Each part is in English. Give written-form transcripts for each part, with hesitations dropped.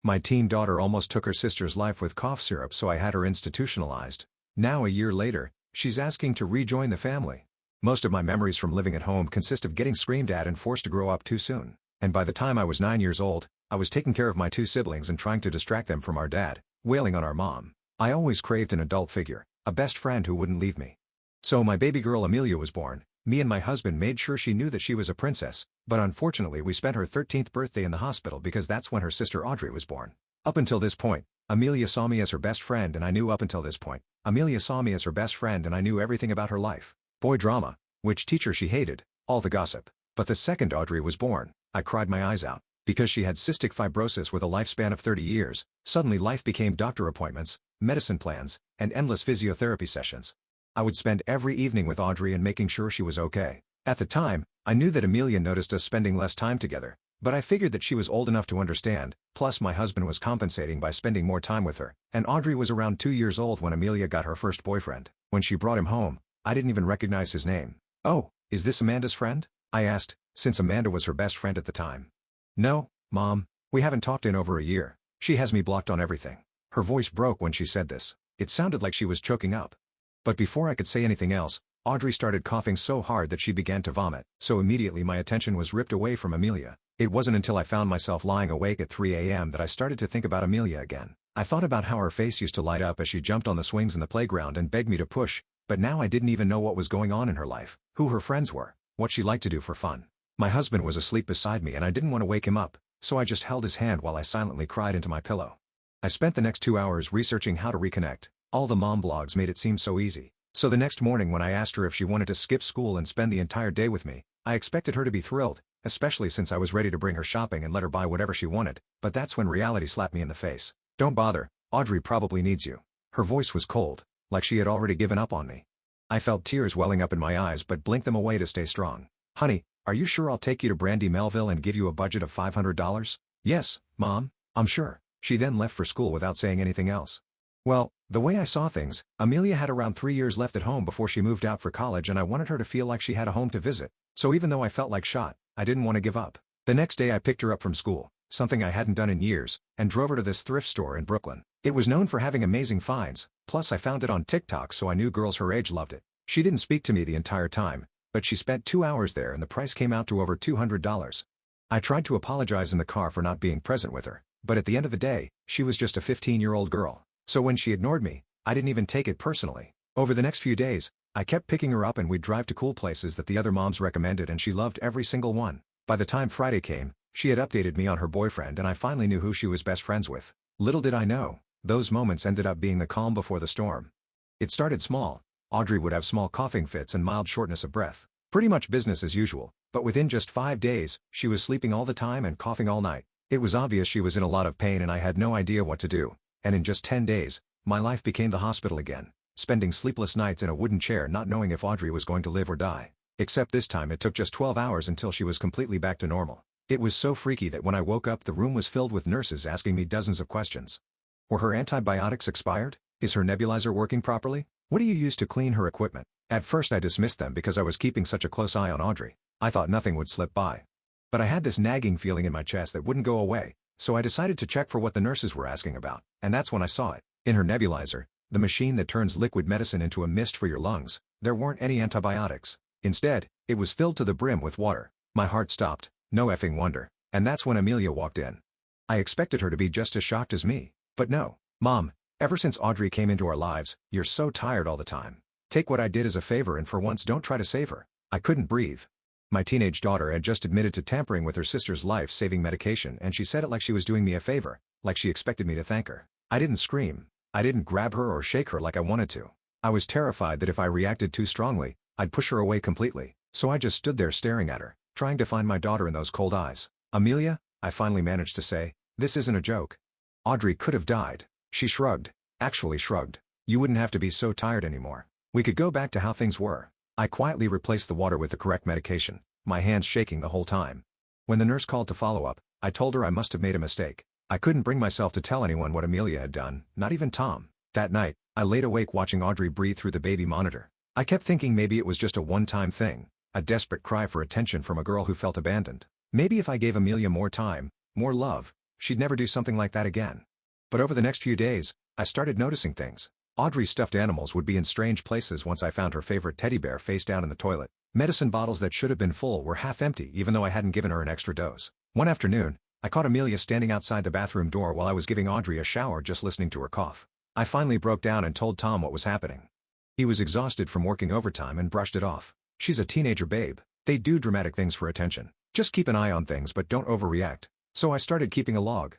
My teen daughter almost took her sister's life with cough syrup, so I had her institutionalized. Now a year later, she's asking to rejoin the family. Most of my memories from living at home consist of getting screamed at and forced to grow up too soon. And by the time I was 9 years old, I was taking care of my two siblings and trying to distract them from our dad, wailing on our mom. I always craved an adult figure, a best friend who wouldn't leave me. So my baby girl Amelia was born. Me and my husband made sure she knew that she was a princess, but unfortunately we spent her 13th birthday in the hospital because that's when her sister Audrey was born. Up until this point, Amelia saw me as her best friend, and I knew everything about her life. Boy drama, which teacher she hated, all the gossip. But the second Audrey was born, I cried my eyes out. Because she had cystic fibrosis with a lifespan of 30 years, suddenly life became doctor appointments, medicine plans, and endless physiotherapy sessions. I would spend every evening with Audrey and making sure she was okay. At the time, I knew that Amelia noticed us spending less time together, but I figured that she was old enough to understand, plus my husband was compensating by spending more time with her, and Audrey was around 2 years old when Amelia got her first boyfriend. When she brought him home, I didn't even recognize his name. "Oh, is this Amanda's friend?" I asked, since Amanda was her best friend at the time. "No, Mom, we haven't talked in over a year. She has me blocked on everything." Her voice broke when she said this. It sounded like she was choking up. But before I could say anything else, Audrey started coughing so hard that she began to vomit, so immediately my attention was ripped away from Amelia. It wasn't until I found myself lying awake at 3 a.m. that I started to think about Amelia again. I thought about how her face used to light up as she jumped on the swings in the playground and begged me to push, but now I didn't even know what was going on in her life, who her friends were, what she liked to do for fun. My husband was asleep beside me and I didn't want to wake him up, so I just held his hand while I silently cried into my pillow. I spent the next 2 hours researching how to reconnect. All the mom blogs made it seem so easy. So the next morning when I asked her if she wanted to skip school and spend the entire day with me, I expected her to be thrilled, especially since I was ready to bring her shopping and let her buy whatever she wanted, but that's when reality slapped me in the face. "Don't bother, Audrey probably needs you." Her voice was cold, like she had already given up on me. I felt tears welling up in my eyes but blinked them away to stay strong. "Honey, are you sure I'll take you to Brandy Melville and give you a budget of $500? "Yes, Mom, I'm sure." She then left for school without saying anything else. Well, the way I saw things, Amelia had around 3 years left at home before she moved out for college, and I wanted her to feel like she had a home to visit. So even though I felt like shot, I didn't want to give up. The next day I picked her up from school, something I hadn't done in years, and drove her to this thrift store in Brooklyn. It was known for having amazing finds, plus I found it on TikTok, so I knew girls her age loved it. She didn't speak to me the entire time, but she spent 2 hours there and the price came out to over $200. I tried to apologize in the car for not being present with her, but at the end of the day, she was just a 15-year-old girl. So when she ignored me, I didn't even take it personally. Over the next few days, I kept picking her up and we'd drive to cool places that the other moms recommended, and she loved every single one. By the time Friday came, she had updated me on her boyfriend and I finally knew who she was best friends with. Little did I know, those moments ended up being the calm before the storm. It started small. Audrey would have small coughing fits and mild shortness of breath. Pretty much business as usual, but within just 5 days, she was sleeping all the time and coughing all night. It was obvious she was in a lot of pain and I had no idea what to do. And in just 10 days, my life became the hospital again, spending sleepless nights in a wooden chair not knowing if Audrey was going to live or die. Except this time it took just 12 hours until she was completely back to normal. It was so freaky that when I woke up the room was filled with nurses asking me dozens of questions. Were her antibiotics expired? Is her nebulizer working properly? What do you use to clean her equipment? At first I dismissed them because I was keeping such a close eye on Audrey. I thought nothing would slip by. But I had this nagging feeling in my chest that wouldn't go away, so I decided to check for what the nurses were asking about, and that's when I saw it. In her nebulizer, the machine that turns liquid medicine into a mist for your lungs, there weren't any antibiotics. Instead, it was filled to the brim with water. My heart stopped, no effing wonder, and that's when Amelia walked in. I expected her to be just as shocked as me, but no. "Mom, ever since Audrey came into our lives, you're so tired all the time. Take what I did as a favor and for once don't try to save her." I couldn't breathe. My teenage daughter had just admitted to tampering with her sister's life-saving medication, and she said it like she was doing me a favor, like she expected me to thank her. I didn't scream. I didn't grab her or shake her like I wanted to. I was terrified that if I reacted too strongly, I'd push her away completely, so I just stood there staring at her, trying to find my daughter in those cold eyes. "Amelia," I finally managed to say, "this isn't a joke. Audrey could have died." She shrugged. Actually shrugged. "You wouldn't have to be so tired anymore. We could go back to how things were." I quietly replaced the water with the correct medication, my hands shaking the whole time. When the nurse called to follow up, I told her I must have made a mistake. I couldn't bring myself to tell anyone what Amelia had done, not even Tom. That night, I laid awake watching Audrey breathe through the baby monitor. I kept thinking maybe it was just a one-time thing, a desperate cry for attention from a girl who felt abandoned. Maybe if I gave Amelia more time, more love, she'd never do something like that again. But over the next few days, I started noticing things. Audrey's stuffed animals would be in strange places once I found her favorite teddy bear face down in the toilet. Medicine bottles that should have been full were half empty even though I hadn't given her an extra dose. One afternoon, I caught Amelia standing outside the bathroom door while I was giving Audrey a shower just listening to her cough. I finally broke down and told Tom what was happening. He was exhausted from working overtime and brushed it off. She's a teenager babe. They do dramatic things for attention. Just keep an eye on things but don't overreact. So I started keeping a log.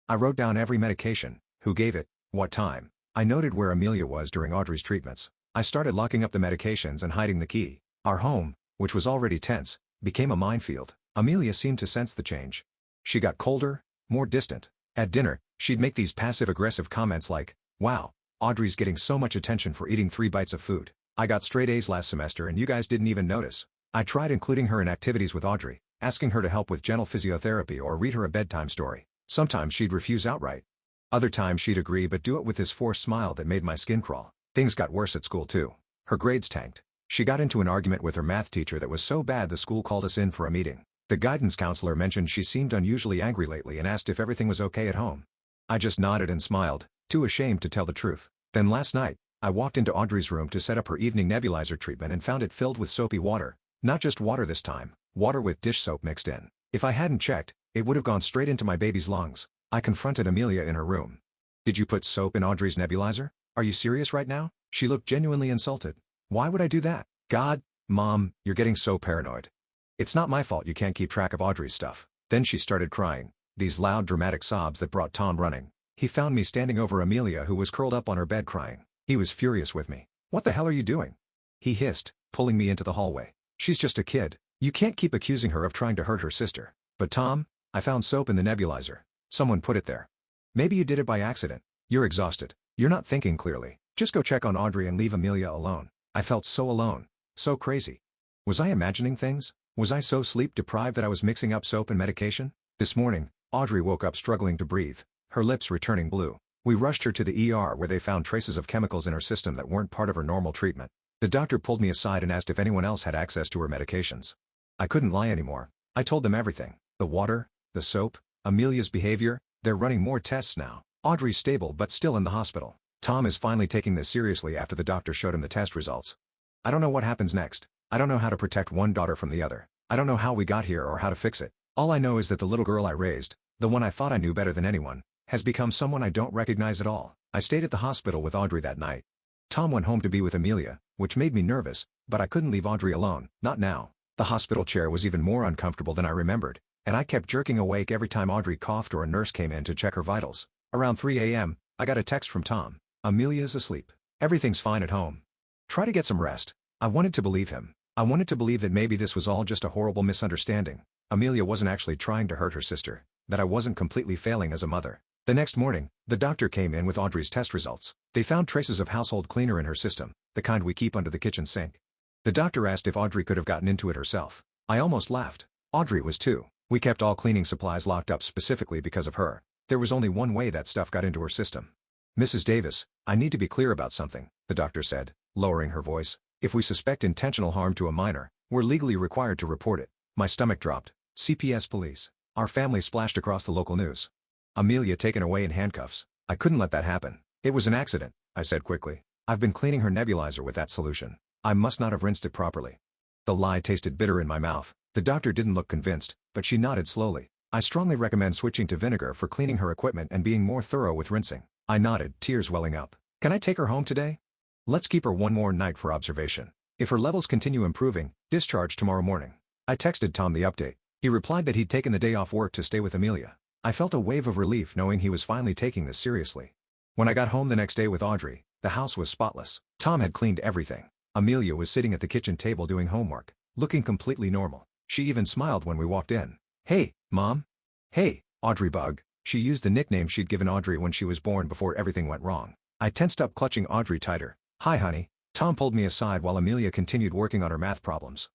I wrote down every medication, who gave it, what time. I noted where Amelia was during Audrey's treatments. I started locking up the medications and hiding the key. Our home, which was already tense, became a minefield. Amelia seemed to sense the change. She got colder, more distant. At dinner, she'd make these passive-aggressive comments like, "Wow, Audrey's getting so much attention for eating 3 bites of food. I got straight A's last semester and you guys didn't even notice." I tried including her in activities with Audrey, asking her to help with gentle physiotherapy or read her a bedtime story. Sometimes she'd refuse outright. Other times she'd agree but do it with this forced smile that made my skin crawl. Things got worse at school too. Her grades tanked. She got into an argument with her math teacher that was so bad the school called us in for a meeting. The guidance counselor mentioned she seemed unusually angry lately and asked if everything was okay at home. I just nodded and smiled, too ashamed to tell the truth. Then last night, I walked into Audrey's room to set up her evening nebulizer treatment and found it filled with soapy water. Not just water this time, water with dish soap mixed in. If I hadn't checked, it would have gone straight into my baby's lungs. I confronted Amelia in her room. "Did you put soap in Audrey's nebulizer? Are you serious right now?" She looked genuinely insulted. "Why would I do that? God, Mom, you're getting so paranoid. It's not my fault you can't keep track of Audrey's stuff." Then she started crying, these loud dramatic sobs that brought Tom running. He found me standing over Amelia who was curled up on her bed crying. He was furious with me. "What the hell are you doing?" he hissed, pulling me into the hallway. "She's just a kid. You can't keep accusing her of trying to hurt her sister." "But Tom, I found soap in the nebulizer. Someone put it there." "Maybe you did it by accident. You're exhausted. You're not thinking clearly. Just go check on Audrey and leave Amelia alone." I felt so alone. So crazy. Was I imagining things? Was I so sleep-deprived that I was mixing up soap and medication? This morning, Audrey woke up struggling to breathe, her lips returning blue. We rushed her to the ER where they found traces of chemicals in her system that weren't part of her normal treatment. The doctor pulled me aside and asked if anyone else had access to her medications. I couldn't lie anymore. I told them everything. The water, the soap, Amelia's behavior. They're running more tests now. Audrey's stable but still in the hospital. Tom is finally taking this seriously after the doctor showed him the test results. I don't know what happens next. I don't know how to protect one daughter from the other. I don't know how we got here or how to fix it. All I know is that the little girl I raised, the one I thought I knew better than anyone, has become someone I don't recognize at all. I stayed at the hospital with Audrey that night. Tom went home to be with Amelia, which made me nervous, but I couldn't leave Audrey alone, not now. The hospital chair was even more uncomfortable than I remembered, and I kept jerking awake every time Audrey coughed or a nurse came in to check her vitals. Around 3 a.m., I got a text from Tom. "Amelia's asleep. Everything's fine at home. Try to get some rest." I wanted to believe him. I wanted to believe that maybe this was all just a horrible misunderstanding. Amelia wasn't actually trying to hurt her sister, that I wasn't completely failing as a mother. The next morning, the doctor came in with Audrey's test results. They found traces of household cleaner in her system, the kind we keep under the kitchen sink. The doctor asked if Audrey could have gotten into it herself. I almost laughed. Audrey was too. We kept all cleaning supplies locked up specifically because of her. There was only one way that stuff got into her system. "Mrs. Davis, I need to be clear about something," the doctor said, lowering her voice. "If we suspect intentional harm to a minor, we're legally required to report it." My stomach dropped. CPS police. Our family splashed across the local news. Amelia taken away in handcuffs. I couldn't let that happen. "It was an accident," I said quickly. "I've been cleaning her nebulizer with that solution. I must not have rinsed it properly." The lie tasted bitter in my mouth. The doctor didn't look convinced, but she nodded slowly. "I strongly recommend switching to vinegar for cleaning her equipment and being more thorough with rinsing." I nodded, tears welling up. "Can I take her home today? Let's keep her one more night for observation. If her levels continue improving, discharge tomorrow morning." I texted Tom the update. He replied that he'd taken the day off work to stay with Amelia. I felt a wave of relief knowing he was finally taking this seriously. When I got home the next day with Audrey, the house was spotless. Tom had cleaned everything. Amelia was sitting at the kitchen table doing homework, looking completely normal. She even smiled when we walked in. "Hey, Mom." "Hey, Audrey Bug." She used the nickname she'd given Audrey when she was born before everything went wrong. I tensed up, clutching Audrey tighter. "Hi, honey." Tom pulled me aside while Amelia continued working on her math problems.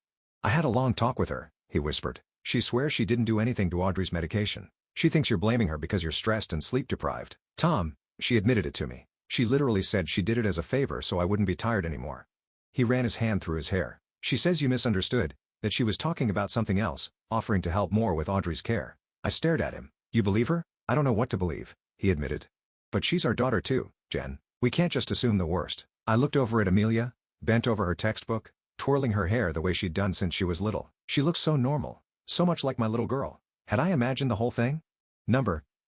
"I had a long talk with her," he whispered. "She swears she didn't do anything to Audrey's medication. She thinks you're blaming her because you're stressed and sleep-deprived." "Tom," she admitted it to me. "She literally said she did it as a favor so I wouldn't be tired anymore." He ran his hand through his hair. "She says you misunderstood, that she was talking about something else, offering to help more with Audrey's care." I stared at him. "You believe her?" I don't know what to believe, he admitted. But she's our daughter too, Jen. We can't just assume the worst. I looked over at Amelia, bent over her textbook, twirling her hair the way she'd done since she was little. She looked so normal, so much like my little girl. Had I imagined the whole thing?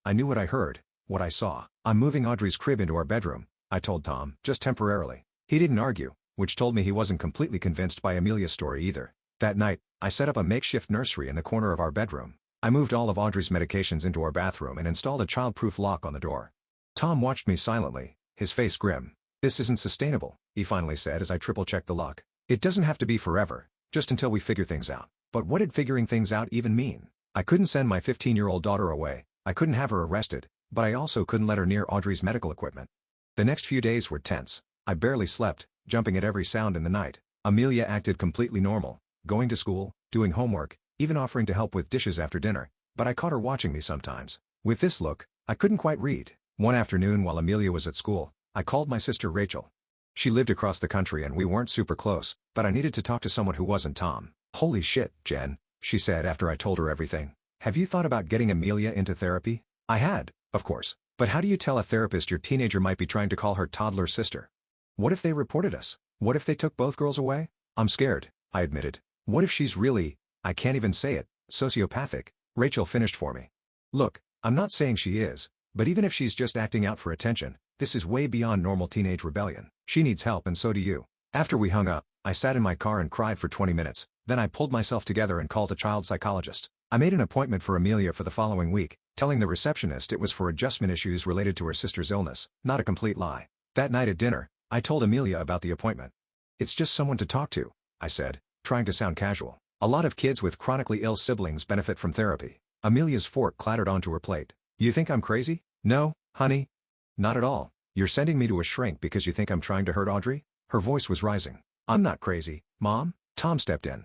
I knew what I heard, what I saw. I'm moving Audrey's crib into our bedroom, I told Tom, just temporarily. He didn't argue, which told me he wasn't completely convinced by Amelia's story either. That night, I set up a makeshift nursery in the corner of our bedroom. I moved all of Audrey's medications into our bathroom and installed a child-proof lock on the door. Tom watched me silently, his face grim. This isn't sustainable, he finally said as I triple-checked the lock. It doesn't have to be forever, just until we figure things out. But what did figuring things out even mean? I couldn't send my 15-year-old daughter away, I couldn't have her arrested, but I also couldn't let her near Audrey's medical equipment. The next few days were tense. I barely slept, jumping at every sound in the night. Amelia acted completely normal, going to school, doing homework, even offering to help with dishes after dinner, but I caught her watching me sometimes. With this look, I couldn't quite read. One afternoon while Amelia was at school, I called my sister Rachel. She lived across the country and we weren't super close, but I needed to talk to someone who wasn't Tom. Holy shit, Jen, she said after I told her everything. Have you thought about getting Amelia into therapy? I had, of course. But how do you tell a therapist your teenager might be trying to call her toddler sister? What if they reported us? What if they took both girls away? I'm scared, I admitted. What if she's really, I can't even say it, sociopathic? Rachel finished for me. Look, I'm not saying she is, but even if she's just acting out for attention, this is way beyond normal teenage rebellion. She needs help and so do you. After we hung up, I sat in my car and cried for 20 minutes, then I pulled myself together and called a child psychologist. I made an appointment for Amelia for the following week, telling the receptionist it was for adjustment issues related to her sister's illness, not a complete lie. That night at dinner, I told Amelia about the appointment. It's just someone to talk to, I said, trying to sound casual. A lot of kids with chronically ill siblings benefit from therapy. Amelia's fork clattered onto her plate. You think I'm crazy? No, honey. Not at all. You're sending me to a shrink because you think I'm trying to hurt Audrey? Her voice was rising. I'm not crazy, Mom. Tom stepped in.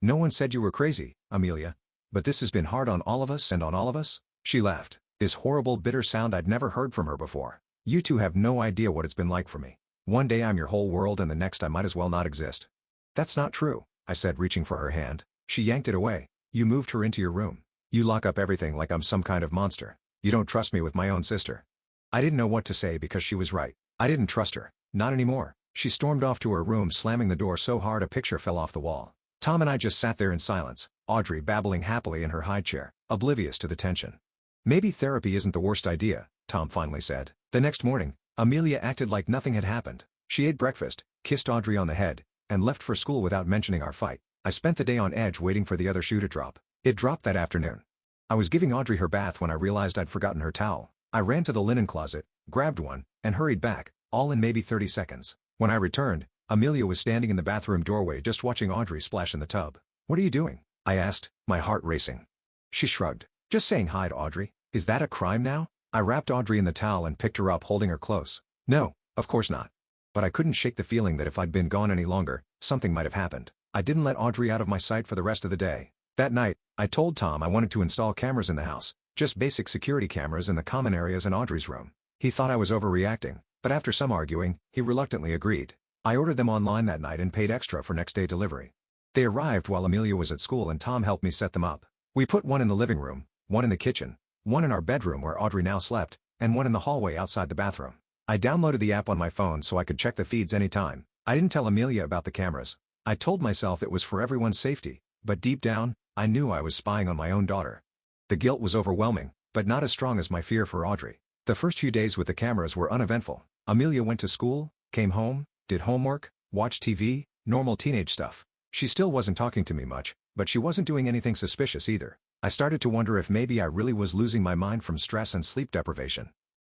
No one said you were crazy, Amelia. But this has been hard on all of us and on all of us? She laughed. This horrible bitter sound I'd never heard from her before. You two have no idea what it's been like for me. One day I'm your whole world and the next I might as well not exist. That's not true, I said reaching for her hand. She yanked it away. You moved her into your room. You lock up everything like I'm some kind of monster. You don't trust me with my own sister. I didn't know what to say because she was right. I didn't trust her. Not anymore. She stormed off to her room slamming the door so hard a picture fell off the wall. Tom and I just sat there in silence, Audrey babbling happily in her high chair, oblivious to the tension. Maybe therapy isn't the worst idea, Tom finally said. The next morning, Amelia acted like nothing had happened. She ate breakfast, kissed Audrey on the head, and left for school without mentioning our fight. I spent the day on edge waiting for the other shoe to drop. It dropped that afternoon. I was giving Audrey her bath when I realized I'd forgotten her towel. I ran to the linen closet, grabbed one, and hurried back, all in maybe 30 seconds. When I returned, Amelia was standing in the bathroom doorway just watching Audrey splash in the tub. What are you doing? I asked, my heart racing. She shrugged. Just saying hi to Audrey. Is that a crime now? I wrapped Audrey in the towel and picked her up holding her close. No, of course not. But I couldn't shake the feeling that if I'd been gone any longer, something might have happened. I didn't let Audrey out of my sight for the rest of the day. That night, I told Tom I wanted to install cameras in the house, just basic security cameras in the common areas in Audrey's room. He thought I was overreacting, but after some arguing, he reluctantly agreed. I ordered them online that night and paid extra for next-day delivery. They arrived while Amelia was at school and Tom helped me set them up. We put one in the living room, one in the kitchen, one in our bedroom where Audrey now slept, and one in the hallway outside the bathroom. I downloaded the app on my phone so I could check the feeds anytime. I didn't tell Amelia about the cameras. I told myself it was for everyone's safety, but deep down, I knew I was spying on my own daughter. The guilt was overwhelming, but not as strong as my fear for Audrey. The first few days with the cameras were uneventful. Amelia went to school, came home, did homework, watched TV, normal teenage stuff. She still wasn't talking to me much, but she wasn't doing anything suspicious either. I started to wonder if maybe I really was losing my mind from stress and sleep deprivation.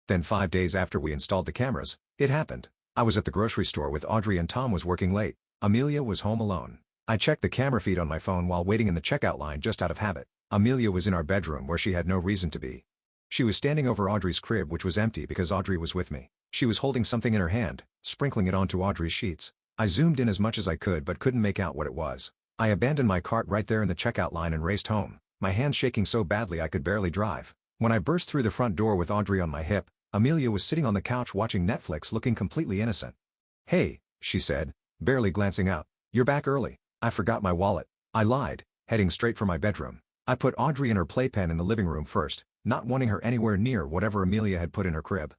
Then 5 days after we installed the cameras, it happened. I was at the grocery store with Audrey and Tom was working late. Amelia was home alone. I checked the camera feed on my phone while waiting in the checkout line just out of habit. Amelia was in our bedroom where she had no reason to be. She was standing over Audrey's crib which was empty because Audrey was with me. She was holding something in her hand, sprinkling it onto Audrey's sheets. I zoomed in as much as I could but couldn't make out what it was. I abandoned my cart right there in the checkout line and raced home, my hands shaking so badly I could barely drive. When I burst through the front door with Audrey on my hip, Amelia was sitting on the couch watching Netflix looking completely innocent. Hey, she said, barely glancing up. You're back early. I forgot my wallet. I lied, heading straight for my bedroom. I put Audrey and her playpen in the living room first, not wanting her anywhere near whatever Amelia had put in her crib.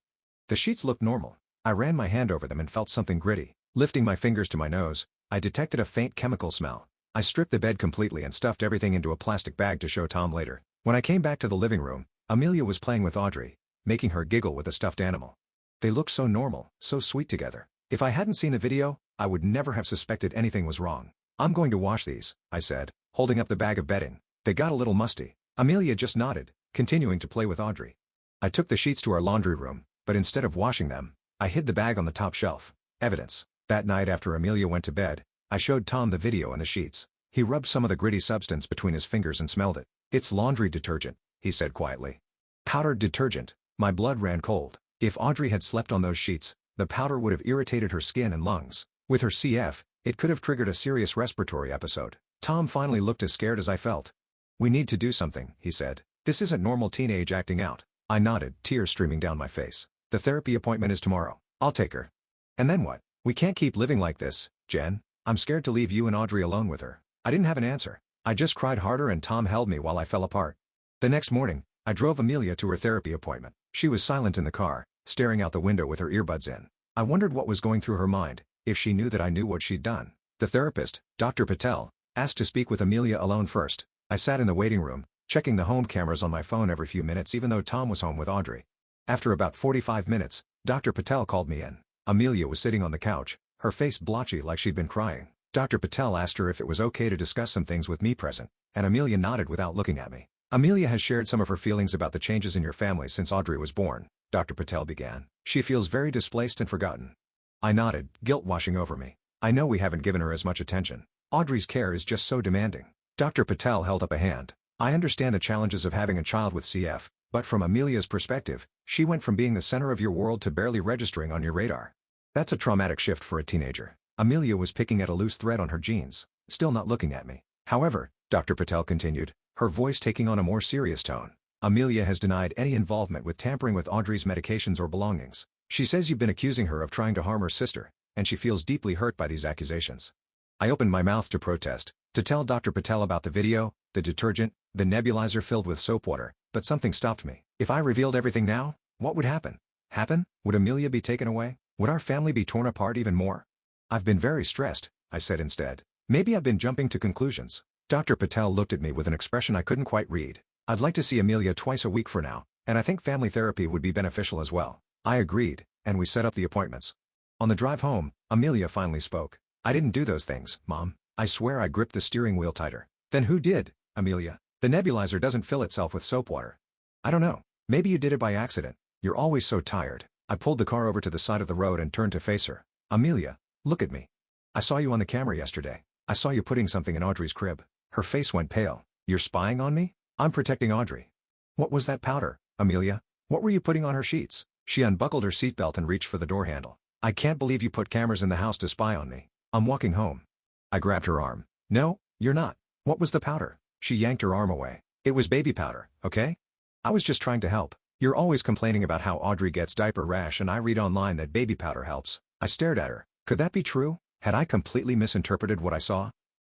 The sheets looked normal. I ran my hand over them and felt something gritty. Lifting my fingers to my nose, I detected a faint chemical smell. I stripped the bed completely and stuffed everything into a plastic bag to show Tom later. When I came back to the living room, Amelia was playing with Audrey, making her giggle with a stuffed animal. They looked so normal, so sweet together. If I hadn't seen the video, I would never have suspected anything was wrong. "I'm going to wash these," I said, holding up the bag of bedding. "They got a little musty." Amelia just nodded, continuing to play with Audrey. I took the sheets to our laundry room, but instead of washing them, I hid the bag on the top shelf. Evidence. That night after Amelia went to bed, I showed Tom the video and the sheets. He rubbed some of the gritty substance between his fingers and smelled it. "It's laundry detergent," he said quietly. "Powdered detergent." My blood ran cold. If Audrey had slept on those sheets, the powder would have irritated her skin and lungs. With her CF, it could have triggered a serious respiratory episode. Tom finally looked as scared as I felt. "We need to do something," he said. "This isn't normal teenage acting out." I nodded, tears streaming down my face. "The therapy appointment is tomorrow. I'll take her." "And then what?" "We can't keep living like this, Jen. I'm scared to leave you and Audrey alone with her." I didn't have an answer. I just cried harder and Tom held me while I fell apart. The next morning, I drove Amelia to her therapy appointment. She was silent in the car, staring out the window with her earbuds in. I wondered what was going through her mind, if she knew that I knew what she'd done. The therapist, Dr. Patel, asked to speak with Amelia alone first. I sat in the waiting room, checking the home cameras on my phone every few minutes even though Tom was home with Audrey. After about 45 minutes, Dr. Patel called me in. Amelia was sitting on the couch, her face blotchy like she'd been crying. Dr. Patel asked her if it was okay to discuss some things with me present, and Amelia nodded without looking at me. "Amelia has shared some of her feelings about the changes in your family since Audrey was born," Dr. Patel began. "She feels very displaced and forgotten." I nodded, guilt washing over me. "I know we haven't given her as much attention. Audrey's care is just so demanding." Dr. Patel held up a hand. "I understand the challenges of having a child with CF, but from Amelia's perspective, she went from being the center of your world to barely registering on your radar. That's a traumatic shift for a teenager." Amelia was picking at a loose thread on her jeans, still not looking at me. "However," Dr. Patel continued, her voice taking on a more serious tone, "Amelia has denied any involvement with tampering with Audrey's medications or belongings. She says you've been accusing her of trying to harm her sister, and she feels deeply hurt by these accusations." I opened my mouth to protest, to tell Dr. Patel about the video, the detergent, the nebulizer filled with soap water, but something stopped me. If I revealed everything now, what would happen? Would Amelia be taken away? Would our family be torn apart even more? "I've been very stressed," I said instead. "Maybe I've been jumping to conclusions." Dr. Patel looked at me with an expression I couldn't quite read. "I'd like to see Amelia twice a week for now, and I think family therapy would be beneficial as well." I agreed, and we set up the appointments. On the drive home, Amelia finally spoke. "I didn't do those things, Mom. I swear I gripped the steering wheel tighter." "Then who did, Amelia? The nebulizer doesn't fill itself with soap water." "I don't know. Maybe you did it by accident. You're always so tired." I pulled the car over to the side of the road and turned to face her. "Amelia, look at me. I saw you on the camera yesterday. I saw you putting something in Audrey's crib." Her face went pale. "You're spying on me?" "I'm protecting Audrey." "What was that powder, Amelia? What were you putting on her sheets?" She unbuckled her seatbelt and reached for the door handle. "I can't believe you put cameras in the house to spy on me. I'm walking home." I grabbed her arm. "No, you're not. What was the powder?" She yanked her arm away. "It was baby powder, okay? I was just trying to help. You're always complaining about how Audrey gets diaper rash and I read online that baby powder helps." I stared at her. Could that be true? Had I completely misinterpreted what I saw?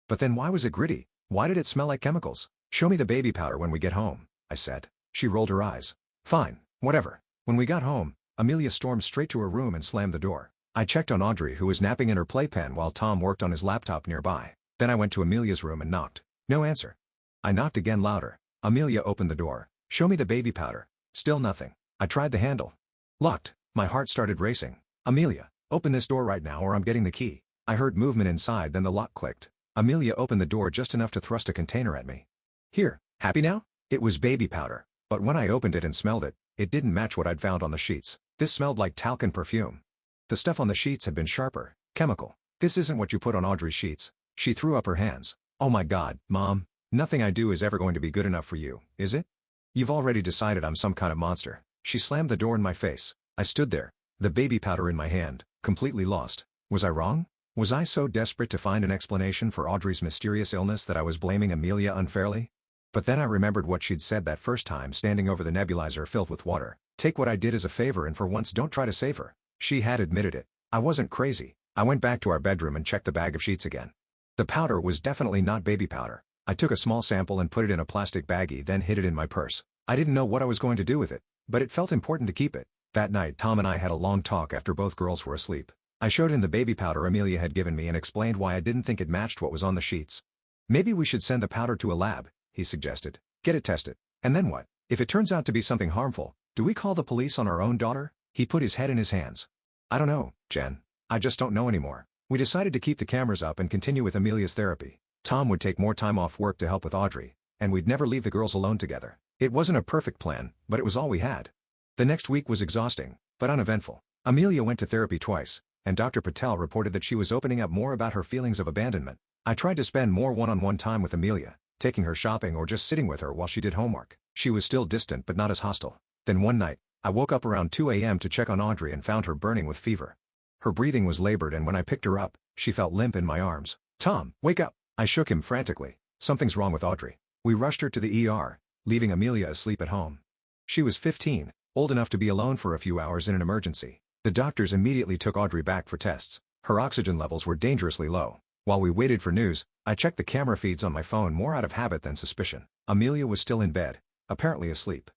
But then why was it gritty? Why did it smell like chemicals? "Show me the baby powder when we get home," I said. She rolled her eyes. "Fine, whatever." When we got home, Amelia stormed straight to her room and slammed the door. I checked on Audrey who was napping in her playpen while Tom worked on his laptop nearby. Then I went to Amelia's room and knocked. No answer. I knocked again louder. Amelia opened the door. "Show me the baby powder." Still nothing. I tried the handle. Locked. My heart started racing. "Amelia, open this door right now or I'm getting the key." I heard movement inside, then the lock clicked. Amelia opened the door just enough to thrust a container at me. "Here, happy now?" It was baby powder. But when I opened it and smelled it, it didn't match what I'd found on the sheets. This smelled like talc and perfume. The stuff on the sheets had been sharper, chemical. "This isn't what you put on Audrey's sheets." She threw up her hands. "Oh my God, Mom. Nothing I do is ever going to be good enough for you, is it? You've already decided I'm some kind of monster." She slammed the door in my face. I stood there, the baby powder in my hand, completely lost. Was I wrong? Was I so desperate to find an explanation for Audrey's mysterious illness that I was blaming Amelia unfairly? But then I remembered what she'd said that first time standing over the nebulizer filled with water. Take what I did as a favor and for once don't try to save her. She had admitted it. I wasn't crazy. I went back to our bedroom and checked the bag of sheets again. The powder was definitely not baby powder. I took a small sample and put it in a plastic baggie, then hid it in my purse. I didn't know what I was going to do with it, but it felt important to keep it. That night Tom and I had a long talk after both girls were asleep. I showed him the baby powder Amelia had given me and explained why I didn't think it matched what was on the sheets. Maybe we should send the powder to a lab, he suggested. Get it tested. And then what? If it turns out to be something harmful, do we call the police on our own daughter? He put his head in his hands. I don't know, Jen. I just don't know anymore. We decided to keep the cameras up and continue with Amelia's therapy. Tom would take more time off work to help with Audrey, and we'd never leave the girls alone together. It wasn't a perfect plan, but it was all we had. The next week was exhausting, but uneventful. Amelia went to therapy twice, and Dr. Patel reported that she was opening up more about her feelings of abandonment. I tried to spend more one-on-one time with Amelia, taking her shopping or just sitting with her while she did homework. She was still distant but not as hostile. Then one night, I woke up around 2 a.m. to check on Audrey and found her burning with fever. Her breathing was labored and when I picked her up, she felt limp in my arms. Tom, wake up! I shook him frantically. Something's wrong with Audrey. We rushed her to the ER, leaving Amelia asleep at home. She was 15, old enough to be alone for a few hours in an emergency. The doctors immediately took Audrey back for tests. Her oxygen levels were dangerously low. While we waited for news, I checked the camera feeds on my phone more out of habit than suspicion. Amelia was still in bed, apparently asleep.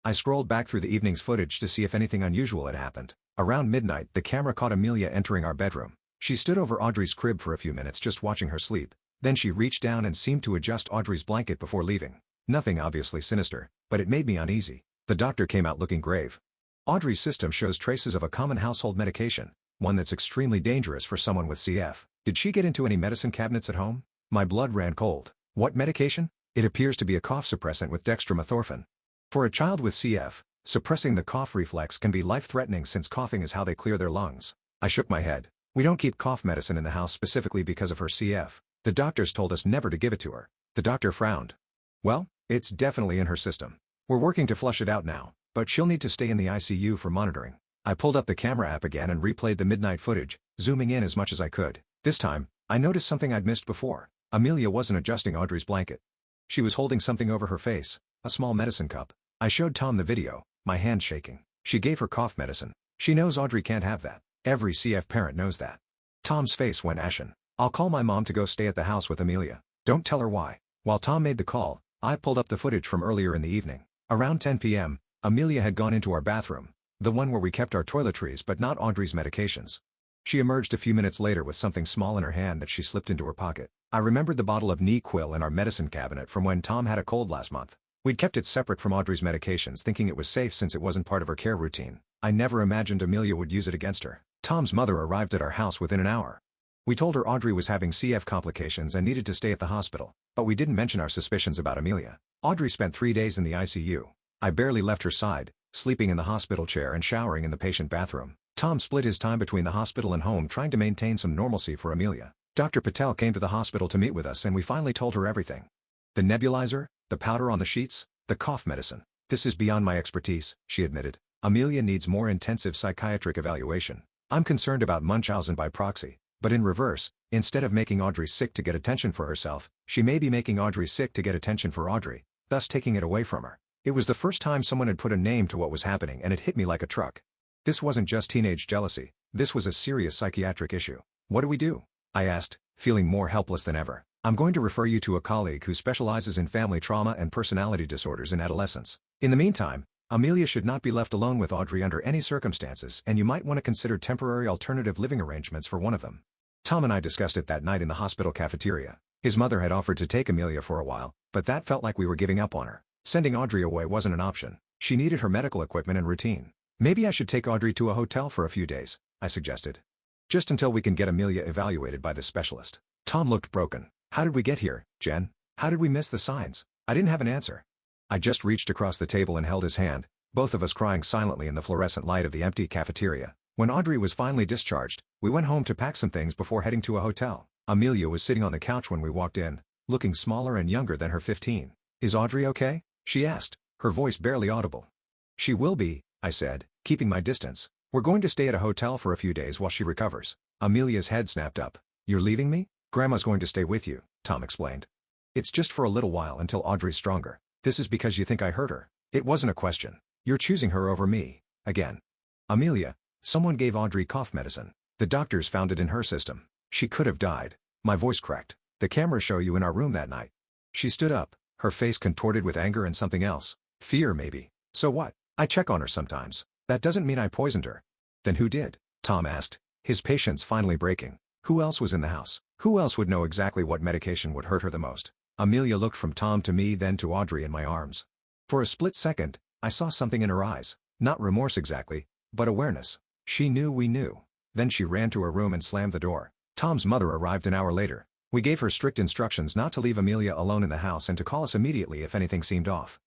I scrolled back through the evening's footage to see if anything unusual had happened. Around midnight, the camera caught Amelia entering our bedroom. She stood over Audrey's crib for a few minutes just watching her sleep. Then she reached down and seemed to adjust Audrey's blanket before leaving. Nothing obviously sinister, but it made me uneasy. The doctor came out looking grave. Audrey's system shows traces of a common household medication, one that's extremely dangerous for someone with CF. Did she get into any medicine cabinets at home? My blood ran cold. What medication? It appears to be a cough suppressant with dextromethorphan. For a child with CF, suppressing the cough reflex can be life-threatening since coughing is how they clear their lungs. I shook my head. We don't keep cough medicine in the house specifically because of her CF. The doctors told us never to give it to her. The doctor frowned. Well, it's definitely in her system. We're working to flush it out now, but she'll need to stay in the ICU for monitoring. I pulled up the camera app again and replayed the midnight footage, zooming in as much as I could. This time, I noticed something I'd missed before. Amelia wasn't adjusting Audrey's blanket. She was holding something over her face, a small medicine cup. I showed Tom the video, my hand shaking. She gave her cough medicine. She knows Audrey can't have that. Every CF parent knows that. Tom's face went ashen. I'll call my mom to go stay at the house with Amelia. Don't tell her why. While Tom made the call, I pulled up the footage from earlier in the evening. Around 10 p.m., Amelia had gone into our bathroom, the one where we kept our toiletries but not Audrey's medications. She emerged a few minutes later with something small in her hand that she slipped into her pocket. I remembered the bottle of NyQuil in our medicine cabinet from when Tom had a cold last month. We'd kept it separate from Audrey's medications thinking it was safe since it wasn't part of her care routine. I never imagined Amelia would use it against her. Tom's mother arrived at our house within an hour. We told her Audrey was having CF complications and needed to stay at the hospital, but we didn't mention our suspicions about Amelia. Audrey spent 3 days in the ICU. I barely left her side, sleeping in the hospital chair and showering in the patient bathroom. Tom split his time between the hospital and home trying to maintain some normalcy for Amelia. Dr. Patel came to the hospital to meet with us and we finally told her everything. The nebulizer, the powder on the sheets, the cough medicine. This is beyond my expertise, she admitted. Amelia needs more intensive psychiatric evaluation. I'm concerned about Munchausen by proxy, but in reverse, instead of making Audrey sick to get attention for herself, she may be making Audrey sick to get attention for Audrey, thus taking it away from her. It was the first time someone had put a name to what was happening and it hit me like a truck. This wasn't just teenage jealousy, this was a serious psychiatric issue. What do we do? I asked, feeling more helpless than ever. I'm going to refer you to a colleague who specializes in family trauma and personality disorders in adolescence. In the meantime, Amelia should not be left alone with Audrey under any circumstances and you might want to consider temporary alternative living arrangements for one of them. Tom and I discussed it that night in the hospital cafeteria. His mother had offered to take Amelia for a while, but that felt like we were giving up on her. Sending Audrey away wasn't an option. She needed her medical equipment and routine. Maybe I should take Audrey to a hotel for a few days, I suggested. Just until we can get Amelia evaluated by the specialist. Tom looked broken. How did we get here, Jen? How did we miss the signs? I didn't have an answer. I just reached across the table and held his hand, both of us crying silently in the fluorescent light of the empty cafeteria. When Audrey was finally discharged, we went home to pack some things before heading to a hotel. Amelia was sitting on the couch when we walked in, looking smaller and younger than her 15. Is Audrey okay? She asked, her voice barely audible. She will be, I said, keeping my distance. We're going to stay at a hotel for a few days while she recovers. Amelia's head snapped up. You're leaving me? Grandma's going to stay with you, Tom explained. It's just for a little while until Audrey's stronger. This is because you think I hurt her. It wasn't a question. You're choosing her over me, again. Amelia, someone gave Audrey cough medicine. The doctors found it in her system. She could have died. My voice cracked. The cameras show you in our room that night. She stood up, her face contorted with anger and something else. Fear maybe. So what? I check on her sometimes. That doesn't mean I poisoned her. Then who did? Tom asked, his patience finally breaking. Who else was in the house? Who else would know exactly what medication would hurt her the most? Amelia looked from Tom to me, then to Audrey in my arms. For a split second, I saw something in her eyes. Not remorse exactly, but awareness. She knew we knew. Then she ran to her room and slammed the door. Tom's mother arrived an hour later. We gave her strict instructions not to leave Amelia alone in the house and to call us immediately if anything seemed off.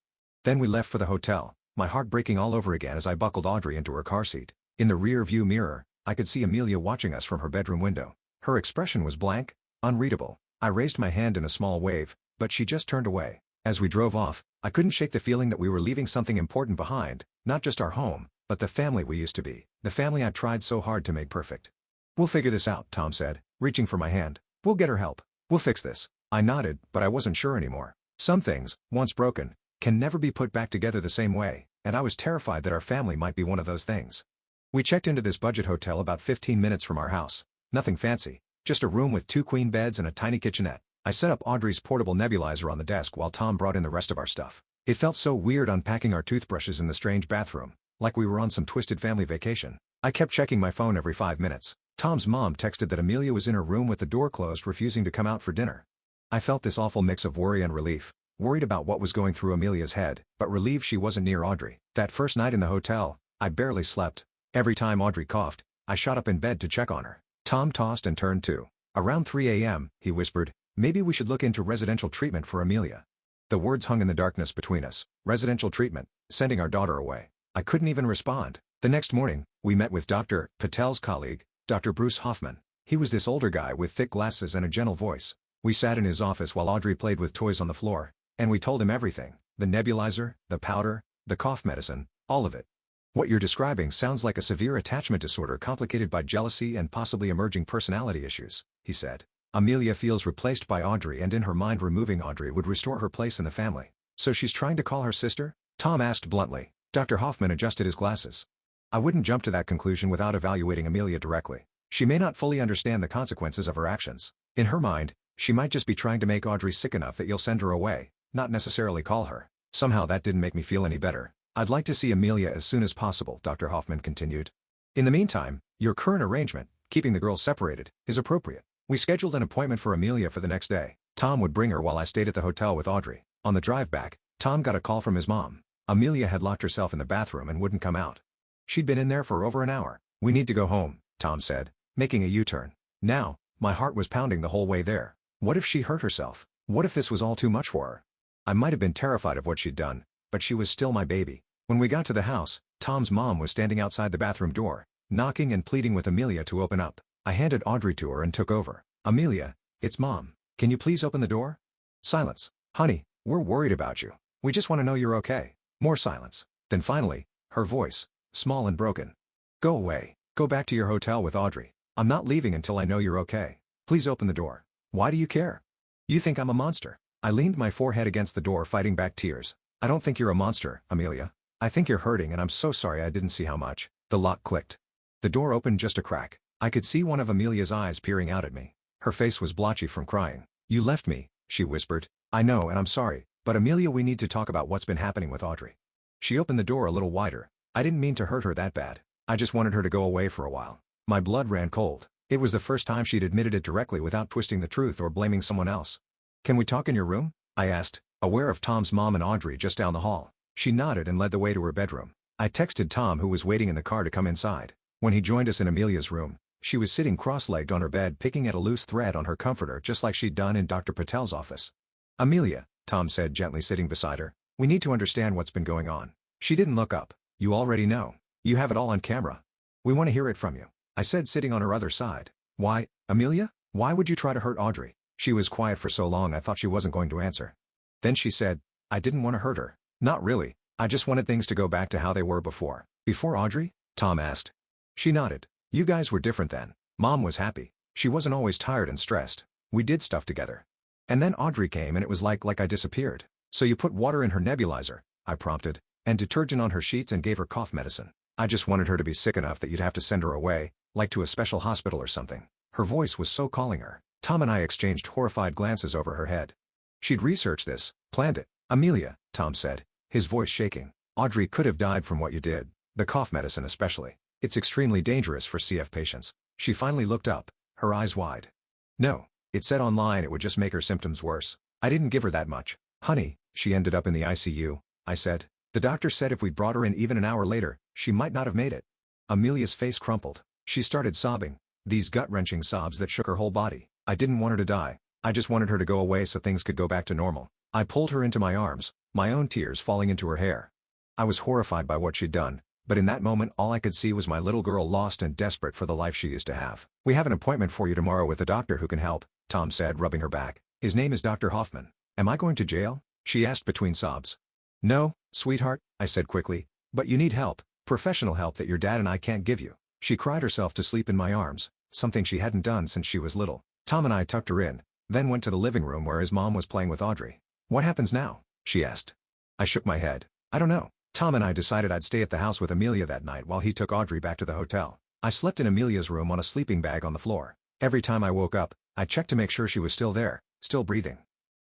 Then we left for the hotel, my heart breaking all over again as I buckled Audrey into her car seat. In the rear view mirror, I could see Amelia watching us from her bedroom window. Her expression was blank, unreadable. I raised my hand in a small wave, but she just turned away. As we drove off, I couldn't shake the feeling that we were leaving something important behind, not just our home, but the family we used to be, the family I tried so hard to make perfect. We'll figure this out, Tom said, reaching for my hand. We'll get her help. We'll fix this. I nodded, but I wasn't sure anymore. Some things, once broken, can never be put back together the same way, and I was terrified that our family might be one of those things. We checked into this budget hotel about 15 minutes from our house. Nothing fancy, just a room with 2 queen beds and a tiny kitchenette. I set up Audrey's portable nebulizer on the desk while Tom brought in the rest of our stuff. It felt so weird unpacking our toothbrushes in the strange bathroom, like we were on some twisted family vacation. I kept checking my phone every 5 minutes. Tom's mom texted that Amelia was in her room with the door closed, refusing to come out for dinner. I felt this awful mix of worry and relief, worried about what was going through Amelia's head, but relieved she wasn't near Audrey. That first night in the hotel, I barely slept. Every time Audrey coughed, I shot up in bed to check on her. Tom tossed and turned too. Around 3 a.m., he whispered, maybe we should look into residential treatment for Amelia. The words hung in the darkness between us. Residential treatment, sending our daughter away. I couldn't even respond. The next morning, we met with Dr. Patel's colleague, Dr. Bruce Hoffman. He was this older guy with thick glasses and a gentle voice. We sat in his office while Audrey played with toys on the floor, and we told him everything. The nebulizer, the powder, the cough medicine, all of it. What you're describing sounds like a severe attachment disorder complicated by jealousy and possibly emerging personality issues, he said. Amelia feels replaced by Audrey, and in her mind removing Audrey would restore her place in the family. So she's trying to call her sister? Tom asked bluntly. Dr. Hoffman adjusted his glasses. I wouldn't jump to that conclusion without evaluating Amelia directly. She may not fully understand the consequences of her actions. In her mind, she might just be trying to make Audrey sick enough that you'll send her away, not necessarily call her. Somehow that didn't make me feel any better. I'd like to see Amelia as soon as possible, Dr. Hoffman continued. In the meantime, your current arrangement, keeping the girls separated, is appropriate. We scheduled an appointment for Amelia for the next day. Tom would bring her while I stayed at the hotel with Audrey. On the drive back, Tom got a call from his mom. Amelia had locked herself in the bathroom and wouldn't come out. She'd been in there for over an hour. We need to go home, Tom said, making a U-turn. Now, my heart was pounding the whole way there. What if she hurt herself? What if this was all too much for her? I might have been terrified of what she'd done, but she was still my baby. When we got to the house, Tom's mom was standing outside the bathroom door, knocking and pleading with Amelia to open up. I handed Audrey to her and took over. Amelia, it's Mom. Can you please open the door? Silence. Honey, we're worried about you. We just want to know you're okay. More silence. Then finally, her voice, small and broken. Go away. Go back to your hotel with Audrey. I'm not leaving until I know you're okay. Please open the door. Why do you care? You think I'm a monster. I leaned my forehead against the door, fighting back tears. I don't think you're a monster, Amelia. I think you're hurting, and I'm so sorry I didn't see how much. The lock clicked. The door opened just a crack. I could see one of Amelia's eyes peering out at me. Her face was blotchy from crying. You left me, she whispered. I know, and I'm sorry, but Amelia, we need to talk about what's been happening with Audrey. She opened the door a little wider. I didn't mean to hurt her that bad. I just wanted her to go away for a while. My blood ran cold. It was the first time she'd admitted it directly without twisting the truth or blaming someone else. Can we talk in your room? I asked, aware of Tom's mom and Audrey just down the hall. She nodded and led the way to her bedroom. I texted Tom, who was waiting in the car, to come inside. When he joined us in Amelia's room, she was sitting cross-legged on her bed, picking at a loose thread on her comforter, just like she'd done in Dr. Patel's office. Amelia, Tom said, gently sitting beside her, we need to understand what's been going on. She didn't look up. You already know. You have it all on camera. We want to hear it from you. I said, sitting on her other side. Why, Amelia? Why would you try to hurt Audrey? She was quiet for so long I thought she wasn't going to answer. Then she said, I didn't want to hurt her. Not really. I just wanted things to go back to how they were before. Before Audrey? Tom asked. She nodded. You guys were different then. Mom was happy. She wasn't always tired and stressed. We did stuff together. And then Audrey came and it was like I disappeared. So you put water in her nebulizer, I prompted, and detergent on her sheets and gave her cough medicine. I just wanted her to be sick enough that you'd have to send her away, like to a special hospital or something. Her voice was so calling her. Tom and I exchanged horrified glances over her head. She'd researched this, planned it. Amelia, Tom said, his voice shaking. "Audrey could have died from what you did, the cough medicine especially. It's extremely dangerous for CF patients." She finally looked up, her eyes wide. "No, it said online it would just make her symptoms worse. I didn't give her that much. Honey, she ended up in the ICU," I said. "The doctor said if we'd brought her in even an hour later, she might not have made it." Amelia's face crumpled. She started sobbing, these gut-wrenching sobs that shook her whole body. "I didn't want her to die. I just wanted her to go away so things could go back to normal." I pulled her into my arms, my own tears falling into her hair. I was horrified by what she'd done, but in that moment all I could see was my little girl lost and desperate for the life she used to have. "We have an appointment for you tomorrow with a doctor who can help," Tom said, rubbing her back. "His name is Dr. Hoffman." "Am I going to jail?" she asked between sobs. "No, sweetheart," I said quickly, "but you need help, professional help that your dad and I can't give you." She cried herself to sleep in my arms, something she hadn't done since she was little. Tom and I tucked her in, then went to the living room where his mom was playing with Audrey. "What happens now?" she asked. I shook my head. "I don't know." Tom and I decided I'd stay at the house with Amelia that night while he took Audrey back to the hotel. I slept in Amelia's room on a sleeping bag on the floor. Every time I woke up, I checked to make sure she was still there, still breathing.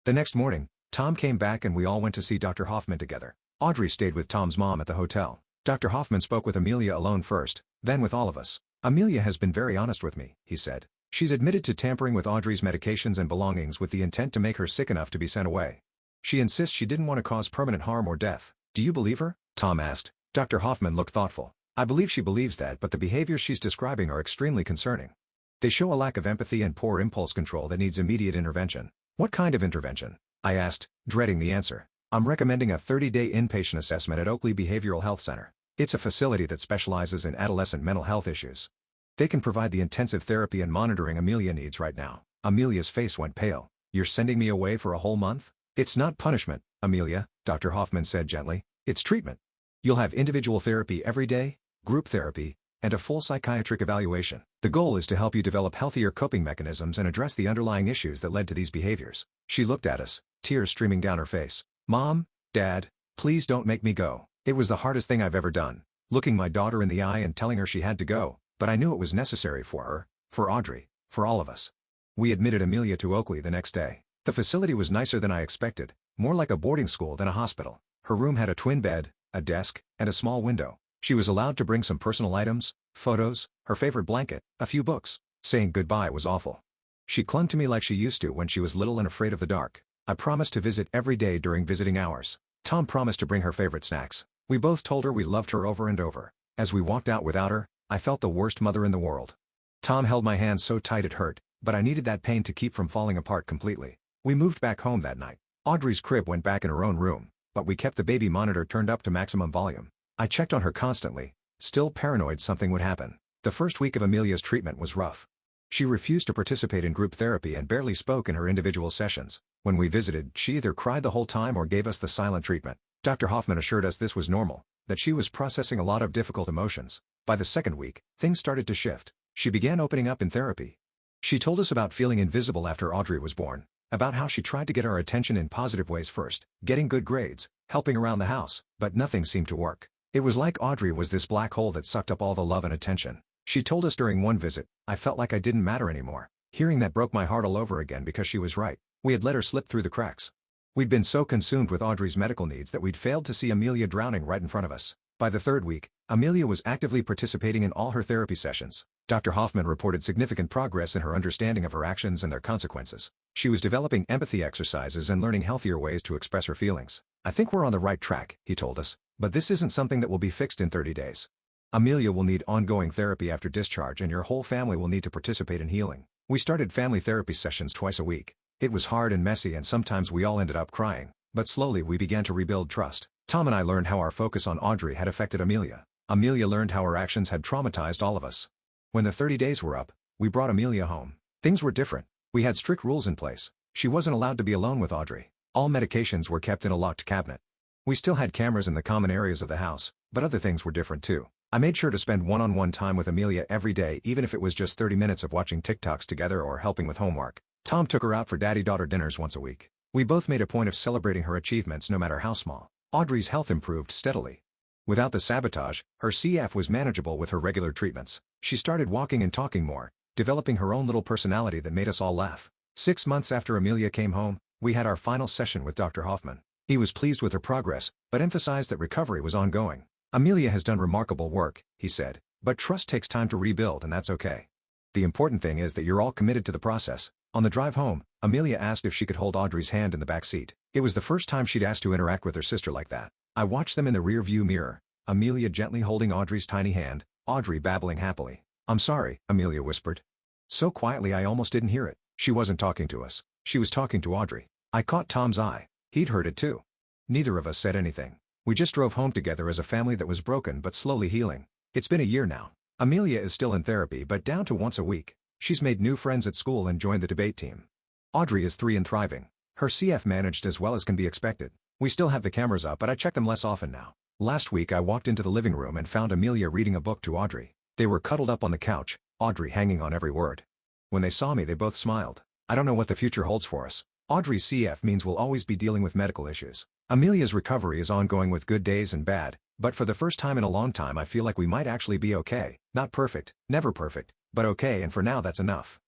The next morning, Tom came back and we all went to see Dr. Hoffman together. Audrey stayed with Tom's mom at the hotel. Dr. Hoffman spoke with Amelia alone first, then with all of us. "Amelia has been very honest with me," he said. "She's admitted to tampering with Audrey's medications and belongings with the intent to make her sick enough to be sent away. She insists she didn't want to cause permanent harm or death." "Do you believe her?" Tom asked. Dr. Hoffman looked thoughtful. "I believe she believes that, but the behaviors she's describing are extremely concerning. They show a lack of empathy and poor impulse control that needs immediate intervention." "What kind of intervention?" I asked, dreading the answer. "I'm recommending a 30-day inpatient assessment at Oakley Behavioral Health Center. It's a facility that specializes in adolescent mental health issues. They can provide the intensive therapy and monitoring Amelia needs right now." Amelia's face went pale. "You're sending me away for a whole month?" "It's not punishment, Amelia," Dr. Hoffman said gently. "It's treatment. You'll have individual therapy every day, group therapy, and a full psychiatric evaluation. The goal is to help you develop healthier coping mechanisms and address the underlying issues that led to these behaviors." She looked at us, tears streaming down her face. "Mom, Dad, please don't make me go." It was the hardest thing I've ever done, looking my daughter in the eye and telling her she had to go, but I knew it was necessary for her, for Audrey, for all of us. We admitted Amelia to Oakley the next day. The facility was nicer than I expected, more like a boarding school than a hospital. Her room had a twin bed, a desk, and a small window. She was allowed to bring some personal items, photos, her favorite blanket, a few books. Saying goodbye was awful. She clung to me like she used to when she was little and afraid of the dark. I promised to visit every day during visiting hours. Tom promised to bring her favorite snacks. We both told her we loved her over and over. As we walked out without her, I felt the worst mother in the world. Tom held my hand so tight it hurt, but I needed that pain to keep from falling apart completely. We moved back home that night. Audrey's crib went back in her own room, but we kept the baby monitor turned up to maximum volume. I checked on her constantly, still paranoid something would happen. The first week of Amelia's treatment was rough. She refused to participate in group therapy and barely spoke in her individual sessions. When we visited, she either cried the whole time or gave us the silent treatment. Dr. Hoffman assured us this was normal, that she was processing a lot of difficult emotions. By the second week, things started to shift. She began opening up in therapy. She told us about feeling invisible after Audrey was born, about how she tried to get our attention in positive ways first, getting good grades, helping around the house, but nothing seemed to work. It was like Audrey was this black hole that sucked up all the love and attention. She told us during one visit, "I felt like I didn't matter anymore." Hearing that broke my heart all over again because she was right. We had let her slip through the cracks. We'd been so consumed with Audrey's medical needs that we'd failed to see Amelia drowning right in front of us. By the third week, Amelia was actively participating in all her therapy sessions. Dr. Hoffman reported significant progress in her understanding of her actions and their consequences. She was developing empathy exercises and learning healthier ways to express her feelings. "I think we're on the right track," he told us, "but this isn't something that will be fixed in 30 days. Amelia will need ongoing therapy after discharge and your whole family will need to participate in healing." We started family therapy sessions twice a week. It was hard and messy and sometimes we all ended up crying, but slowly we began to rebuild trust. Tom and I learned how our focus on Audrey had affected Amelia. Amelia learned how her actions had traumatized all of us. When the 30 days were up, we brought Amelia home. Things were different. We had strict rules in place. She wasn't allowed to be alone with Audrey. All medications were kept in a locked cabinet. We still had cameras in the common areas of the house, but other things were different too. I made sure to spend one-on-one time with Amelia every day, even if it was just 30 minutes of watching TikToks together or helping with homework. Tom took her out for daddy-daughter dinners once a week. We both made a point of celebrating her achievements no matter how small. Audrey's health improved steadily. Without the sabotage, her CF was manageable with her regular treatments. She started walking and talking more, developing her own little personality that made us all laugh. 6 months after Amelia came home, we had our final session with Dr. Hoffman. He was pleased with her progress, but emphasized that recovery was ongoing. Amelia has done remarkable work, he said, but trust takes time to rebuild and that's okay. The important thing is that you're all committed to the process. On the drive home, Amelia asked if she could hold Audrey's hand in the back seat. It was the first time she'd asked to interact with her sister like that. I watched them in the rear view mirror, Amelia gently holding Audrey's tiny hand, Audrey babbling happily. "I'm sorry," Amelia whispered. So quietly I almost didn't hear it. She wasn't talking to us. She was talking to Audrey. I caught Tom's eye. He'd heard it too. Neither of us said anything. We just drove home together as a family that was broken but slowly healing. It's been a year now. Amelia is still in therapy but down to once a week. She's made new friends at school and joined the debate team. Audrey is 3 and thriving. Her CF managed as well as can be expected. We still have the cameras up but I check them less often now. Last week I walked into the living room and found Amelia reading a book to Audrey. They were cuddled up on the couch, Audrey hanging on every word. When they saw me they both smiled. I don't know what the future holds for us. Audrey's CF means we'll always be dealing with medical issues. Amelia's recovery is ongoing with good days and bad, but for the first time in a long time I feel like we might actually be okay. Not perfect, never perfect, but okay, and for now that's enough.